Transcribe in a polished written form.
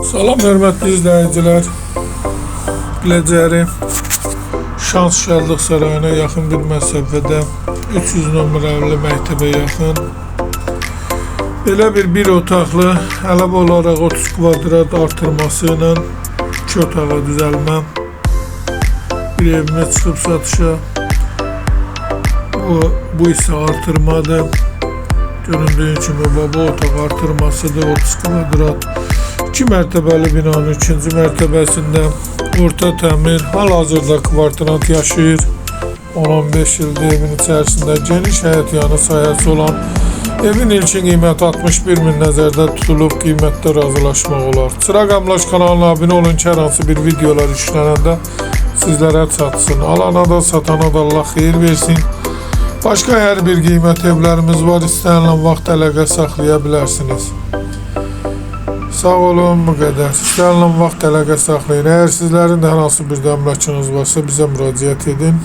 Salam hörmətli izləyicilər. Biləcəri Şans Şəllıq Sarayına yaxın bir məsafədə 300 nömrəli məktəbə yaxın belə bir otaqlı əlavə olaraq 30 kvadrat artırması ilə 2 otağa düzəlmə bir evimə çıxıb satışa. Bu isə artırmadır. Göründüyü kimi bu otaq artırmasıdır. 30 kvadrat 2 mərtəbəli binanın 2-ci mərtəbəsində orta təmir, hal-hazırda kvartirant yaşayır. 10-15 ildir evin içərisində geniş həyət yanı sahəsi olan evin ilkin qiyməti 61 min nəzərdə tutulub, qiymətdə razılaşmaq olar. Çıraq Əmlak kanalına abunə olun ki, hər hansı bir videolar yüklənəndə sizlərə çatsın. Alana da satana da Allah xeyir versin. Başqa hər bir qiymət evlərimiz var, istənilən vaxt əlaqə saxlaya bilərsiniz. Sağ olun, bu qədər. İstənilən vaxt əlaqə saxlayın. Əgər sizlərin də hər hansı bir əmlakınız varsa bizə müraciət edin.